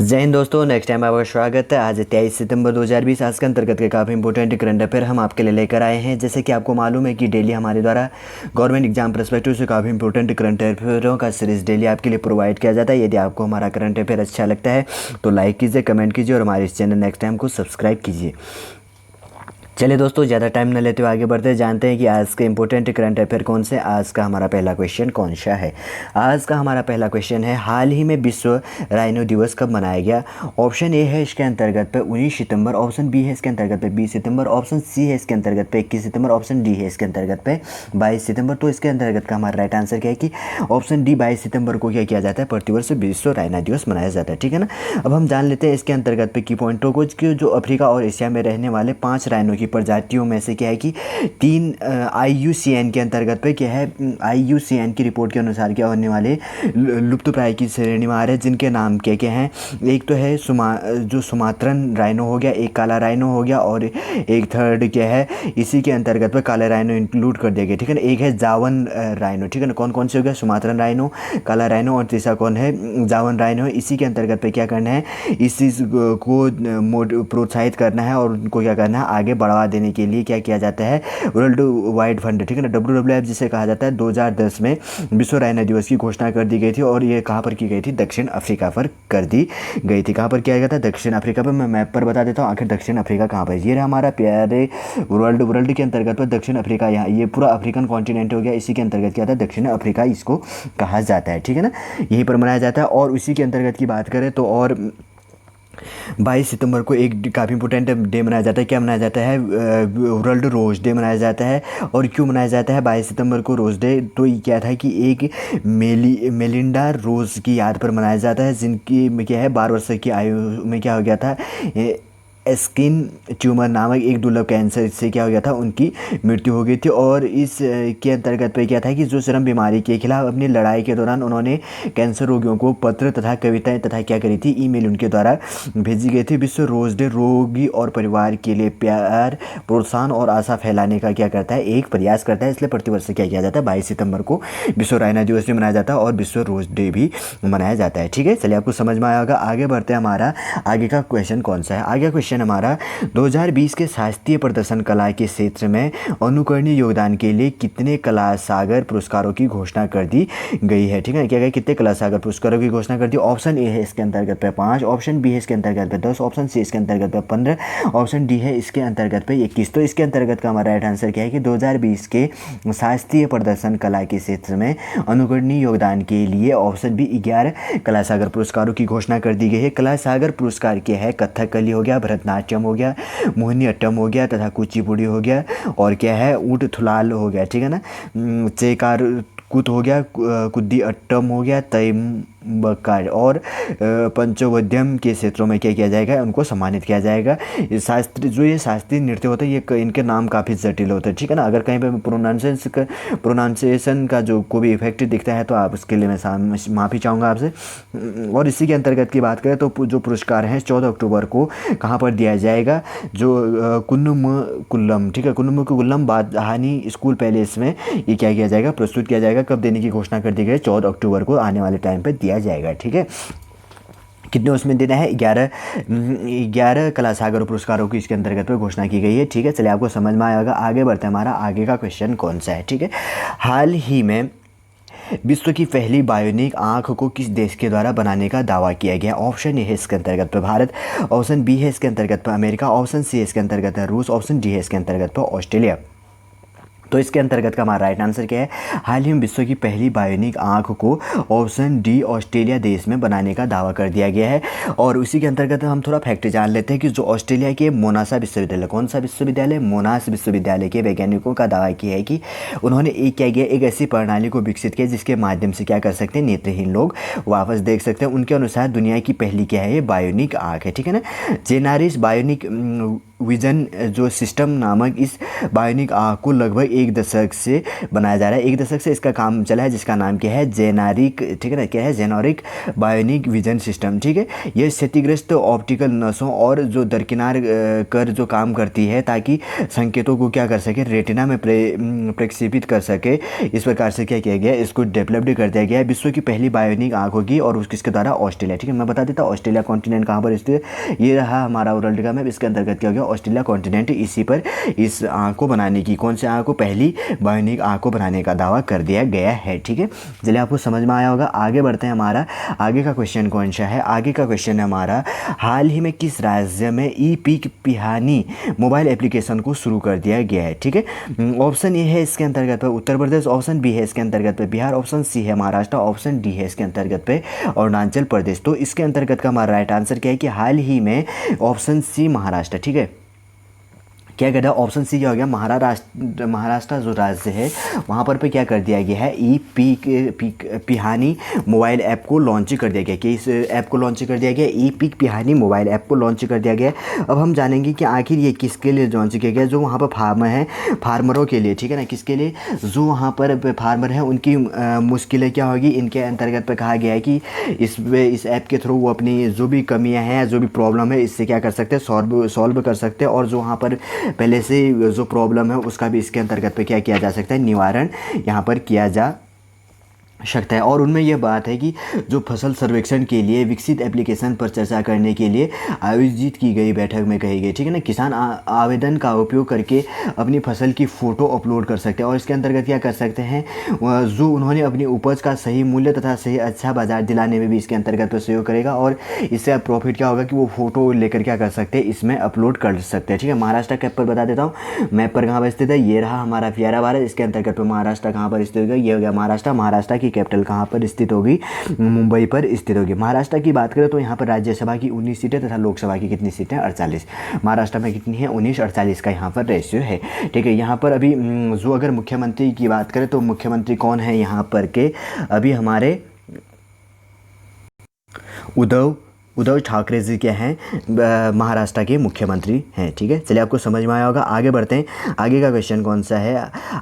जय हिंद दोस्तों, next time आपका स्वागत है। आज 23 सितंबर 2020। आज के अंतर्गत के काफ़ी इंपॉर्टेंट करंट अफेयर हम आपके लिए लेकर आए हैं। जैसे कि आपको मालूम है कि डेली हमारे द्वारा गवर्नमेंट एग्जाम पर्सपेक्टिव से काफ़ी इंपॉर्टेंट करंट अफेयरों का सीरीज डेली आपके लिए प्रोवाइड किया जाता है। यदि आपको हमारा करंट अफेयर अच्छा लगता है तो लाइक कीजिए, कमेंट कीजिए और हमारे इस चैनल नेक्स्ट टाइम को सब्सक्राइब कीजिए। चलिए दोस्तों, ज़्यादा टाइम न लेते हुए आगे बढ़ते हैं, जानते हैं कि आज के इंपॉर्टेंट करंट अफेयर कौन से। आज का हमारा पहला क्वेश्चन कौन सा है। आज का हमारा पहला क्वेश्चन है, हाल ही में विश्व राइनो दिवस कब मनाया गया। ऑप्शन ए है इसके अंतर्गत पे 19 सितंबर, ऑप्शन बी है इसके अंतर्गत पे 20 सितंबर, ऑप्शन सी है इसके अंतर्गत पे 21 सितंबर, ऑप्शन डी है इसके अंतर्गत पे 22 सितंबर। तो इसके अंतर्गत का हमारा राइट आंसर क्या है कि ऑप्शन डी 22 सितंबर को क्या किया जाता है, प्रतिवर्ष विश्व राइनो दिवस मनाया जाता है। ठीक है ना। अब हम जान लेते हैं इसके अंतर्गत पे की पॉइंटों को, जो अफ्रीका और एशिया में रहने वाले 5 राइनो की प्रजातियों में से क्या है कि 3 IUCN के अंतर्गत पे क्या है, IUCN की रिपोर्ट के अनुसार क्या होने वाले लुप्तप्राय की श्रेणी में आ रहे हैं, जिनके नाम क्या क्या हैं। एक तो है जो सुमात्रन राइनो हो गया, एक काला राइनो हो गया और एक थर्ड क्या है, इसी के अंतर्गत पे काला राइनो इंक्लूड कर दिया गया। ठीक है ना। एक है जावन राइनो। ठीक है ना। कौन कौन से हो गया, सुमात्रन राइनो, काला राइनो और तीसरा कौन है, जावन राइनो। इसी के अंतर्गत पे क्या करना है, इस चीज़ को प्रोत्साहित करना है और उनको क्या करना है, आगे बढ़ावा देने के लिए क्या किया जाता है, वर्ल्ड वाइड फंड। ठीक है ना, WWF जिसे कहा जाता है, 2010 में विश्व राइनो दिवस की घोषणा कर दी गई थी और ये कहाँ पर की गई थी, दक्षिण अफ्रीका पर कर दी गई थी। कहाँ पर किया गया था, दक्षिण अफ्रीका पर। मैं मैप पर बता देता हूँ आखिर दक्षिण अफ्रीका कहाँ पर। ये रहा हमारा प्यारे वर्ल्ड के अंतर्गत पर दक्षिण अफ्रीका, यहाँ ये पूरा अफ्रीकन कॉन्टिनेंट हो गया। इसी के अंतर्गत क्या था, दक्षिण अफ्रीका इसको कहा जाता है। ठीक है ना, यहीं पर मनाया जाता है। और उसी के अंतर्गत की बात करें तो और 22 सितंबर को एक काफ़ी इंपॉर्टेंट डे मनाया जाता है। क्या मनाया जाता है, वर्ल्ड रोज़ डे मनाया जाता है। और क्यों मनाया जाता है 22 सितंबर को रोज़ डे, तो ये क्या था कि एक मेलिंडा रोज़ की याद पर मनाया जाता है, जिनकी में क्या है 12 वर्ष की आयु में क्या हो गया था, स्किन ट्यूमर नामक एक दुर्लभ कैंसर से क्या हो गया था, उनकी मृत्यु हो गई थी। और इस के अंतर्गत पे क्या था कि जो चरम बीमारी के खिलाफ अपनी लड़ाई के दौरान उन्होंने कैंसर रोगियों को पत्र तथा कविताएं तथा क्या करी थी, ईमेल उनके द्वारा भेजी गई थी। विश्व रोज़ डे रोगी और परिवार के लिए प्यार, प्रोत्साहन और आशा फैलाने का क्या करता है, एक प्रयास करता है। इसलिए प्रतिवर्ष क्या किया जाता है, 22 सितंबर को विश्व राइनो दिवस भी मनाया जाता है और विश्व रोज़ डे भी मनाया जाता है। ठीक है, चलिए आपको समझ में आया होगा। आगे बढ़ते हैं, हमारा आगे का क्वेश्चन कौन सा है। आगे क्वेश्चन हमारा 2020 के शास्त्रीय प्रदर्शन कला के क्षेत्र में अनुकरणीय योगदान के लिए कितने कला सागर पुरस्कारों की घोषणा कर दी गई है। ठीक है, क्या क्या कितने कला सागर पुरस्कारों की घोषणा कर दी। ऑप्शन ए है इसके अंतर्गत पे 5, ऑप्शन बी है इसके अंतर्गत पे 10, ऑप्शन सी इसके अंतर्गत पे 15, ऑप्शन डी है इसके अंतर्गत पे 21। तो इसके अंतर्गत का हमारा राइट आंसर क्या है कि 2020 के शास्त्रीय प्रदर्शन कला के क्षेत्र में अनुकरणीय योगदान के लिए ऑप्शन बी 11 कला सागर पुरस्कारों की घोषणा कर दी गई है। कला सागर पुरस्कार क्या है, कथकली हो गया, भरतनाट्यम हो गया, मोहिनी अट्टम हो गया तथा कुचिपुड़ी हो गया और क्या है, ऊँट थुलाल हो गया। ठीक है ना, चेकार कुत हो गया, कुद्दी अट्टम हो गया, तैम बकार और पंचवद्यम के क्षेत्रों में क्या किया जाएगा, उनको सम्मानित किया जाएगा। ये शास्त्रीय नृत्य होता है, ये इनके नाम काफ़ी जटिल होते हैं। ठीक है ना, अगर कहीं पे प्रोनाउंसिएशन का जो कोई भी इफेक्ट दिखता है तो आप उसके लिए मैं माफ़ी चाहूँगा आपसे। और इसी के अंतर्गत की बात करें तो जो पुरस्कार हैं 14 अक्टूबर को कहाँ पर दिया जाएगा, जो कुन्नुम ठीक है, कुन्नुम बादहानी स्कूल पैलेस में ये क्या किया जाएगा, प्रस्तुत किया जाएगा। कब देने की घोषणा कर दी गई, 14 अक्टूबर को आने वाले टाइम पर दिया जाएगा। ठीक है, कितने उसमें देना है, 11 कला सागर पुरस्कारों की इसके अंतर्गत में घोषणा की गई है। ठीक है, चलिए आपको समझ में आएगा। आगे बढ़ते हैं, हमारा आगे का क्वेश्चन कौन सा है। ठीक है, हाल ही में विश्व की पहली बायोनिक आंख को किस देश के द्वारा बनाने का दावा किया गया। ऑप्शन ए है इसके अंतर्गत पर भारत, ऑप्शन बी है इसके अंतर्गत पर अमेरिका, ऑप्शन सी है इसके अंतर्गत है रूस, ऑप्शन डी है इसके अंतर्गत पर ऑस्ट्रेलिया। तो इसके अंतर्गत का हमारा राइट आंसर क्या है, हाल ही में विश्व की पहली बायोनिक आंख को ऑप्शन डी ऑस्ट्रेलिया देश में बनाने का दावा कर दिया गया है। और उसी के अंतर्गत हम थोड़ा फैक्ट जान लेते हैं कि जो ऑस्ट्रेलिया के मोनासा विश्वविद्यालय, कौन सा विश्वविद्यालय, मोनास विश्वविद्यालय के वैज्ञानिकों का दावा किया है कि उन्होंने एक ऐसी प्रणाली को विकसित किया जिसके माध्यम से क्या कर सकते हैं, नेत्रहीन लोग वापस देख सकते हैं। उनके अनुसार दुनिया की पहली क्या है, ये बायोनिक आंख है। ठीक है ना, जेनारिस बायोनिक विजन जो सिस्टम नामक इस बायोनिक आँख को लगभग 1 दशक से बनाया जा रहा है। 1 दशक से इसका काम चला है, जिसका नाम क्या है, जेनारिक, ठीक है ना, क्या है, जेनरिक बायोनिक विजन सिस्टम, ठीक है। यह क्षतिग्रस्त ऑप्टिकल नसों और जो दरकिनार कर जो काम करती है ताकि संकेतों को क्या कर सके, रेटिना में प्रक्षेपित कर सके। इस प्रकार से क्या किया गया, इसको डेवलप्ड कर दिया गया है। विश्व की पहली बायोनिक आँख होगी और किसके द्वारा, ऑस्ट्रेलिया, ठीक है। मैं बता देता हूँ ऑस्ट्रेलिया कॉन्टिनेंट कहाँ पर स्थित है। ये रहा हमारा वर्ल्ड का मैप। इसके अंतर्गत क्या हो गया, ऑस्ट्रेलिया कॉन्टिनेंट, इसी पर इस आँख को बनाने की, कौन से आँख को, पहली बायोनिक आँख को बनाने का दावा कर दिया गया है, ठीक है। चलिए आपको समझ में आया होगा। आगे बढ़ते हैं। हमारा आगे का क्वेश्चन कौन सा है, आगे का क्वेश्चन है हमारा, हाल ही में किस राज्य में ई पीक पिहानी मोबाइल एप्लीकेशन को शुरू कर दिया गया है, ठीक है। ऑप्शन ए है इसके अंतर्गत पे उत्तर प्रदेश, ऑप्शन बी है इसके अंतर्गत पे बिहार, ऑप्शन सी है महाराष्ट्र, ऑप्शन डी है इसके अंतर्गत पे अरुणाचल प्रदेश। तो इसके अंतर्गत का हमारा राइट आंसर क्या है कि हाल ही में ऑप्शन सी महाराष्ट्र, ठीक है। क्या कहता है, ऑप्शन सी क्या हो गया, महाराष्ट्र जो राज्य है वहाँ पर क्या कर दिया गया है, ई पीक पिहानी मोबाइल ऐप को लॉन्च कर दिया गया। कि इस ऐप को लॉन्च कर दिया गया, ई पीक पिहानी मोबाइल ऐप को लॉन्च कर दिया गया। अब हम जानेंगे कि आखिर ये किसके लिए लॉन्च किया गया, जो वहाँ पर फार्मर हैं, फार्मरों के लिए, ठीक है ना, किसके लिए, जो वहाँ पर फार्मर हैं उनकी मुश्किलें क्या होगी। इनके अंतर्गत पर कहा गया है कि इस ऐप के थ्रू वो अपनी जो भी कमियाँ हैं, जो भी प्रॉब्लम है, इससे क्या कर सकते हैं, सॉल्व कर सकते हैं। और जो वहाँ पर पहले से जो प्रॉब्लम है उसका भी इसके अंतर्गत पे क्या किया जा सकता है, निवारण यहाँ पर किया जा सकता है। और उनमें यह बात है कि जो फसल सर्वेक्षण के लिए विकसित एप्लीकेशन पर चर्चा करने के लिए आयोजित की गई बैठक में कही गई, ठीक है ना। किसान आवेदन का उपयोग करके अपनी फसल की फ़ोटो अपलोड कर सकते हैं और इसके अंतर्गत क्या कर सकते हैं, जो उन्होंने अपनी उपज का सही मूल्य तथा सही अच्छा बाजार दिलाने में भी इसके अंतर्गत सहयोग करेगा। और इससे प्रॉफिट क्या होगा कि वो फ़ोटो लेकर क्या कर सकते हैं, इसमें अपलोड कर सकते हैं, ठीक है। महाराष्ट्र कैप पर बता देता हूँ, मैप पर कहाँ पर स्थित है, ये रहा हमारा प्यारा भारत। इसके अंतर्गत महाराष्ट्र कहाँ पर स्थित होगा, ये हो गया महाराष्ट्र। महाराष्ट्र की कैपिटल कहाँ पर स्थित होगी, मुंबई पर स्थित होगी। महाराष्ट्र की बात करें तो यहाँ पर राज्यसभा की 19 सीटें तथा लोकसभा की कितनी सीटें, 48। महाराष्ट्र में कितनी है, 19-48 का यहाँ पर रेशियो है, ठीक है। यहाँ पर अभी जो अगर मुख्यमंत्री की बात करें तो मुख्यमंत्री कौन है यहाँ पर के, अभी हमारे उद्धव ठाकरे जी क्या हैं, महाराष्ट्र के मुख्यमंत्री हैं, ठीक है। चलिए आपको समझ में आया होगा। आगे बढ़ते हैं। आगे का क्वेश्चन कौन सा है,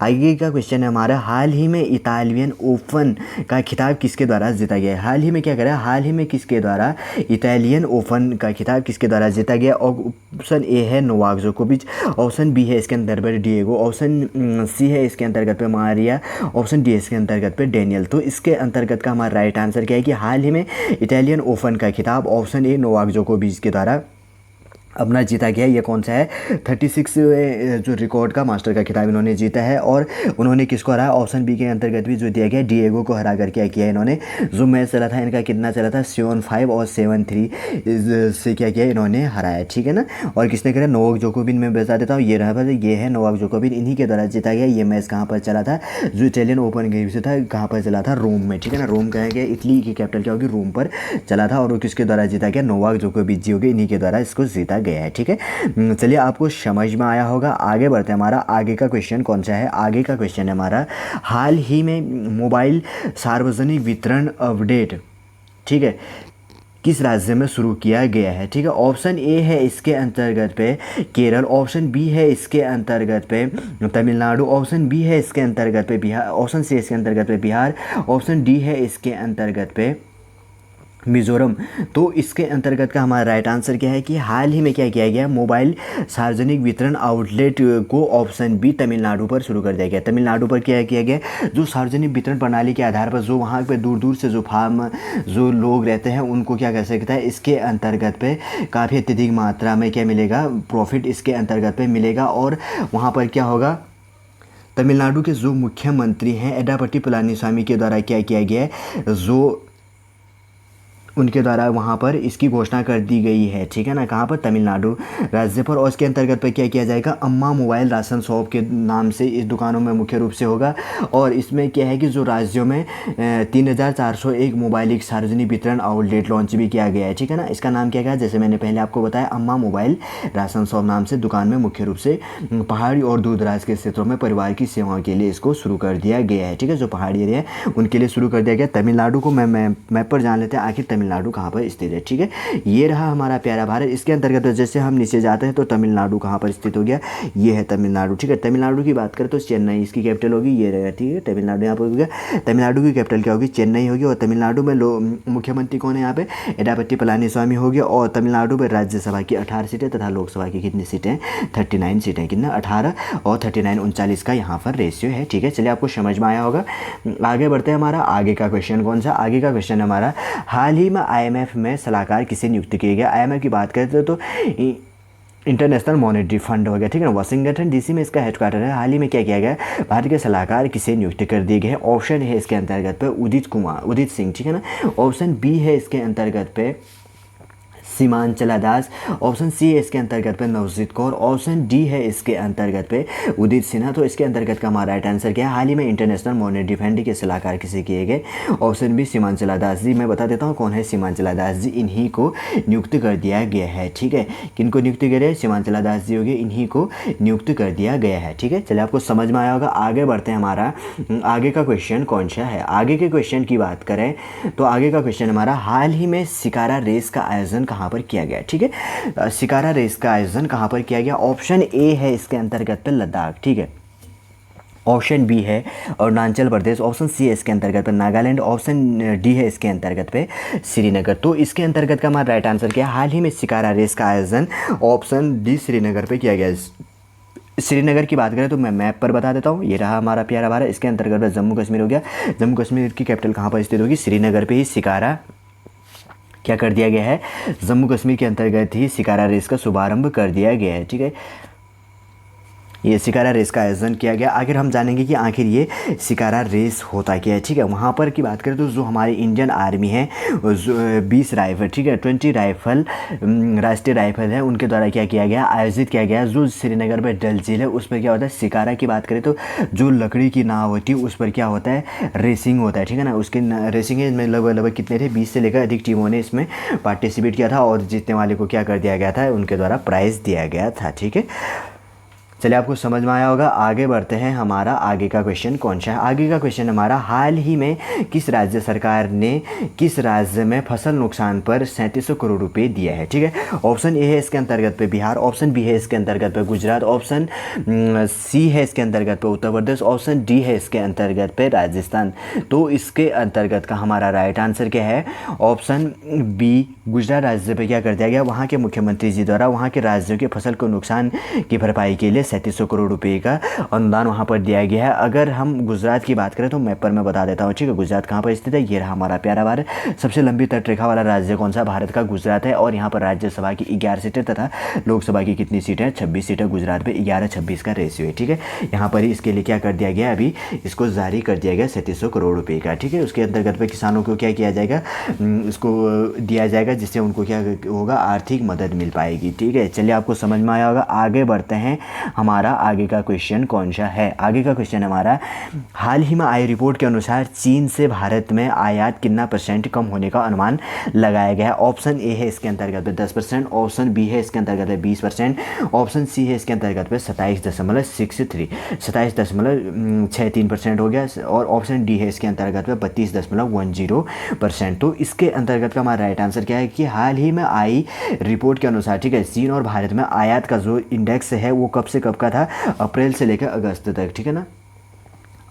आगे का क्वेश्चन है हमारा, हाल ही में इटालियन ओपन का खिताब किसके द्वारा जीता गया। हाल ही में क्या करा, हाल ही में किसके द्वारा इटालियन ओपन का खिताब किसके द्वारा जीता गया। ऑप्शन ए है नोवाक जोकोविच, ऑप्शन बी है इसके अंतर्गत डिएगो, ऑप्शन सी है इसके अंतर्गत पे मारिया, ऑप्शन डी इसके अंतर्गत पे डेनियल। तो इसके अंतर्गत का हमारा राइट आंसर क्या है कि हाल ही में इटालियन ओपन का खिताब ऑप्शन ए नोवाक जोकोविच के द्वारा अपना जीता गया। ये कौन सा है, 36 जो रिकॉर्ड का मास्टर का खिताब इन्होंने जीता है। और उन्होंने किसको हराया, ऑप्शन बी के अंतर्गत भी जो दिया गया डिएगो को हरा कर क्या किया इन्होंने। जो मैच चला था इनका कितना चला था, 7-5 और 7-3 से क्या किया इन्होंने हराया, ठीक है ना। और किसने करा, नोवाक जोकोविच। मैं बता देता हूँ, ये रहा, ये है नोवाक जोकोविच, इन्हीं के द्वारा जीता गया। ये मैच कहाँ पर चला था, जो इटालियन ओपन गेम से था, कहाँ पर चला था, रोम में, ठीक है ना। रोम कहा गया, इटली की कैपिटल क्या होगी, रोम पर चला था। और वो किसके द्वारा जीता गया, नोवाक जोकोविच जी हो गए, इन्हीं के द्वारा इसको जीता गया है, ठीक है। चलिए आपको समझ में आया होगा। आगे बढ़ते हैं। हमारा आगे का क्वेश्चन कौन सा है, आगे का क्वेश्चन है हमारा, हाल ही में मोबाइल सार्वजनिक वितरण अपडेट, ठीक है, किस राज्य में शुरू किया गया है, ठीक है। ऑप्शन ए है इसके अंतर्गत पे केरल, ऑप्शन बी है इसके अंतर्गत पे तमिलनाडु, ऑप्शन बी है इसके अंतर्गत पे बिहार, ऑप्शन सी इसके अंतर्गत पे बिहार, ऑप्शन डी है इसके अंतर्गत पे मिज़ोरम। तो इसके अंतर्गत का हमारा राइट आंसर क्या है कि हाल ही में क्या किया गया, मोबाइल सार्वजनिक वितरण आउटलेट को ऑप्शन बी तमिलनाडु पर शुरू कर दिया गया। तमिलनाडु पर क्या किया गया, जो सार्वजनिक वितरण प्रणाली के आधार पर जो वहाँ पे दूर दूर से जो फार्म जो लोग रहते हैं उनको क्या कर सकता है, इसके अंतर्गत पे काफ़ी अत्यधिक मात्रा में क्या मिलेगा, प्रॉफिट इसके अंतर्गत पे मिलेगा। और वहाँ पर क्या होगा, तमिलनाडु के जो मुख्यमंत्री हैं एडापट्टी पलानीस्वामी के द्वारा क्या किया गया है, जो उनके द्वारा वहाँ पर इसकी घोषणा कर दी गई है, ठीक है ना। कहाँ पर, तमिलनाडु राज्य पर। और इसके अंतर्गत पर क्या किया जाएगा, अम्मा मोबाइल राशन शॉप के नाम से इस दुकानों में मुख्य रूप से होगा। और इसमें क्या है कि जो राज्यों में 3401 मोबाइल सार्वजनिक वितरण आउटलेट लॉन्च भी किया गया है, ठीक है ना। इसका नाम क्या गया, जैसे मैंने पहले आपको बताया, अम्मा मोबाइल राशन शॉप नाम से दुकान में मुख्य रूप से पहाड़ी और दूर दराज के क्षेत्रों में परिवार की सेवाओं के लिए इसको शुरू कर दिया गया है, ठीक है। जो पहाड़ी एरिया है उनके लिए शुरू कर दिया गया। तमिलनाडु को मैं मैप पर जान लेते हैं, आखिर तमिलनाडु कहाँ पर स्थित है, ठीक है। ये रहा हमारा प्यारा भारत। इसके अंतर्गत जैसे हम नीचे जाते हैं तो तमिलनाडु कहाँ पर स्थित हो गया, ये है तमिलनाडु, ठीक है। तमिलनाडु की बात करें तो चेन्नई इसकी कैपिटल होगी, ये रहेगा, ठीक है। तमिलनाडु यहाँ पर हो गया। तमिलनाडु की कैपिटल क्या होगी, चेन्नई होगी। और तमिलनाडु में मुख्यमंत्री कौन है यहाँ पे, एडापट्टी पलानीस्वामी हो गया। और तमिलनाडु में राज्यसभा की 18 सीटें तथा लोकसभा की कितनी सीटें, 39 सीटें, कितना 18 और 39 39 का यहाँ पर रेशियो है, ठीक है। चलिए आपको समझ में आया होगा। आगे बढ़ते हैं। हमारा आगे का क्वेश्चन कौन सा, आगे का क्वेश्चन हमारा, हाल ही में IMF में सलाहकार किसे नियुक्त किया गया। IMF की बात करते तो इंटरनेशनल मॉनेटरी फंड हो गया, ठीक है ना। वाशिंगटन DC में इसका हेडक्वार्टर है। हाल ही में क्या किया गया, भारत के सलाहकार किसे नियुक्त कर दिए गए हैं। ऑप्शन है इसके अंतर्गत पे उदित सिंह, ठीक है ना। ऑप्शन बी है इसके अंतर्गत पे सीमांचला दास। ऑप्शन सी है इसके अंतर्गत पे नवजीत कौर। ऑप्शन डी है इसके अंतर्गत पे उदित सिन्हा। तो इसके अंतर्गत का हमारा राइट आंसर क्या है, हाल ही में इंटरनेशनल मॉनेटरी फंड के सलाहकार किसे किए गए। Option B सीमांचला Das ji. मैं बता देता हूँ कौन है सीमांचला दास जी, इन्हीं को नियुक्त कर दिया गया है, ठीक है। किनको नियुक्त किया गया है, सीमांचला दास जी हो गए, इन्हीं को नियुक्त कर दिया गया है, ठीक है। चलिए आपको समझ में आया होगा। आगे बढ़ते हैं। हमारा आगे का क्वेश्चन कौन सा है, आगे के क्वेश्चन की बात करें तो आगे का क्वेश्चन हमारा, हाल ही में शिकारा रेस का आयोजन कहाँ पर किया गया, ठीक है। शिकारा रेस का आयोजन कहाँ पर किया गया। ऑप्शन ए है इसके अंतर्गत पे लद्दाख, ठीक है। ऑप्शन बी है अरुणाचल प्रदेश। ऑप्शन सी है इसके अंतर्गत पे नागालैंड। ऑप्शन डी है इसके अंतर्गत पे श्रीनगर। तो इसके अंतर्गत का हमारा राइट आंसर क्या है, हाल ही में शिकारा रेस का आयोजन ऑप्शन डी श्रीनगर पे किया गया है। श्रीनगर की बात करें तो मैं मैप पर बता देता हूँ, ये रहा हमारा प्यारा भारत। इसके अंतर्गत जम्मू कश्मीर हो गया। जम्मू कश्मीर की कैपिटल कहाँ पर स्थित होगी, श्रीनगर पे ही शिकारा क्या कर दिया गया है, जम्मू कश्मीर के अंतर्गत ही शिकारा रेस का शुभारंभ कर दिया गया है, ठीक है। ये शिकारा रेस का आयोजन किया गया। आखिर हम जानेंगे कि आखिर ये शिकारा रेस होता क्या है, ठीक है। वहाँ पर की बात करें तो जो हमारी इंडियन आर्मी है, 20 राइफल, ठीक है, 20 राइफल राष्ट्रीय राइफल है, उनके द्वारा क्या किया गया, आयोजित किया गया। जो श्रीनगर में डल झील है उस पर क्या होता है, शिकारा की बात करें तो जो लकड़ी की नाव होती है उस पर क्या होता है, रेसिंग होता है, ठीक है ना। उसकी रेसिंग में लगभग कितने थे, 20 से लेकर अधिक टीमों ने इसमें पार्टिसिपेट किया था और जीतने वाले को क्या कर दिया गया था, उनके द्वारा प्राइज़ दिया गया था, ठीक है। चलिए आपको समझ में आया होगा। आगे बढ़ते हैं। हमारा आगे का क्वेश्चन कौन सा है, आगे का क्वेश्चन हमारा, हाल ही में किस राज्य सरकार ने किस राज्य में फसल नुकसान पर 3700 करोड़ रुपए दिया है, ठीक है। ऑप्शन ए है इसके अंतर्गत पे बिहार। ऑप्शन बी है इसके अंतर्गत पे गुजरात। ऑप्शन सी है इसके अंतर्गत पे उत्तर प्रदेश। ऑप्शन डी है इसके अंतर्गत पे राजस्थान। तो इसके अंतर्गत का हमारा राइट आंसर क्या है, ऑप्शन बी गुजरात राज्य पे क्या कर दिया गया, वहाँ के मुख्यमंत्री जी द्वारा वहाँ के राज्यों के फसल को नुकसान की भरपाई के लिए 3700 करोड़ रुपए का अनुदान वहाँ पर दिया गया है। अगर हम गुजरात की बात करें तो मैप पर मैं बता देता हूँ, ठीक है। गुजरात कहाँ पर स्थित है, ये रहा हमारा प्यारा भारत। सबसे लंबी तटरेखा वाला राज्य कौन सा, भारत का गुजरात है। और यहाँ पर राज्यसभा की 11 सीटें तथा लोकसभा की कितनी सीटें, 26 सीटें। गुजरात पे 11-26 का रेशियो है, ठीक है। यहाँ पर ही इसके लिए क्या कर दिया गया, अभी इसको जारी कर दिया गया 3700 करोड़ रुपये का, ठीक है। उसके अंतर्गत पे किसानों को क्या किया जाएगा, इसको दिया जाएगा, जिससे उनको क्या होगा, आर्थिक मदद मिल पाएगी, ठीक है। चलिए आपको समझ में आया होगा। आगे बढ़ते हैं। हमारा आगे का क्वेश्चन कौन सा है, आगे का क्वेश्चन हमारा, हाल ही में आई रिपोर्ट के अनुसार चीन से भारत में आयात कितना % कम होने का अनुमान लगाया गया है। ऑप्शन ए है इसके अंतर्गत 10%। ऑप्शन बी है इसके अंतर्गत 20%। ऑप्शन सी है इसके अंतर्गत 27.63% हो गया। और ऑप्शन डी है इसके अंतर्गत 32.10%। तो इसके अंतर्गत का हमारा राइट आंसर क्या है कि हाल ही में आई रिपोर्ट के अनुसार, ठीक है, चीन और भारत में आयात का जो इंडेक्स है वो कब से कब का था, अप्रैल से लेकर अगस्त तक, ठीक है ना।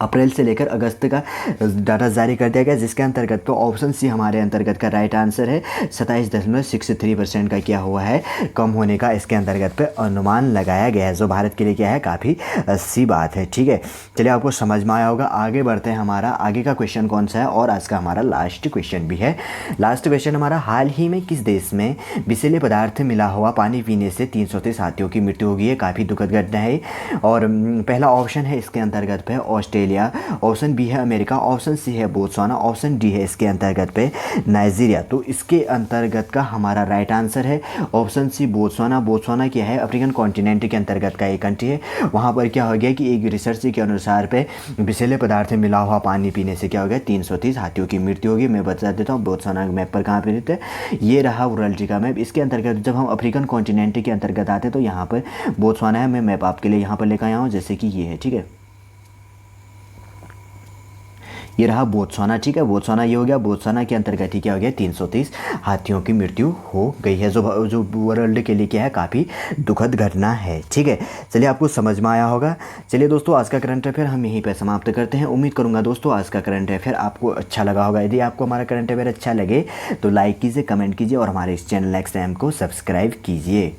अप्रैल से लेकर अगस्त का डाटा जारी कर दिया गया, जिसके अंतर्गत तो ऑप्शन सी हमारे अंतर्गत का राइट आंसर है। 27.63% का क्या हुआ है, कम होने का इसके अंतर्गत पे अनुमान लगाया गया है, जो भारत के लिए क्या है, काफ़ी अच्छी बात है, ठीक है। चलिए आपको समझ में आया होगा। आगे बढ़ते हैं। हमारा आगे का क्वेश्चन कौन सा है, और आज का हमारा लास्ट क्वेश्चन भी है। लास्ट क्वेश्चन हमारा, हाल ही में किस देश में विषैले पदार्थ मिला हुआ पानी पीने से 330 हाथियों की मृत्यु हो गई है। काफ़ी दुखद घटना है। और पहला ऑप्शन है इसके अंतर्गत पे ऑस्ट्रेलिया। ऑप्शन बी है अमेरिका। ऑप्शन सी है बोत्सवाना। ऑप्शन डी है इसके अंतर्गत पे नाइजीरिया। तो इसके अंतर्गत का हमारा राइट आंसर है ऑप्शन सी बोत्सवाना। बोत्सवाना क्या है, अफ्रीकन कॉन्टिनेंट के अंतर्गत का एक कंट्री है। वहाँ पर क्या हो गया कि एक रिसर्च के अनुसार पे विषैले पदार्थ मिला हुआ पानी पीने से क्या हो गया, 330 हाथियों की मृत्यु होगी। मैं बता देता हूँ बोत्सवाना मैप पर कहाँ पे रहते हैं, ये रहा वर्ल्ड का मैप। इसके अंतर्गत जब हम अफ्रीकन कॉन्टिनेंट के अंतर्गत आते हैं तो यहाँ पर बोत्सवाना है। मैं मैप आपके लिए यहाँ पर लेकर आया हूँ, जैसे कि ये है, ठीक है। ये रहा बोत्सवाना, ठीक है। बोत्सवाना ये हो गया। बोत्सवाना के अंतर्गत ही क्या हो गया, 330 हाथियों की मृत्यु हो गई है, जो वर्ल्ड के लिए क्या है, काफ़ी दुखद घटना है, ठीक है। चलिए आपको समझ में आया होगा। चलिए दोस्तों, आज का करंट अफेयर हम यहीं पर समाप्त करते हैं। उम्मीद करूँगा दोस्तों आज का करंट अफेयर आपको अच्छा लगा होगा। यदि आपको हमारा करंट अफेयर अच्छा लगे तो लाइक कीजिए, कमेंट कीजिए और हमारे इस चैनल एक्स को सब्सक्राइब कीजिए।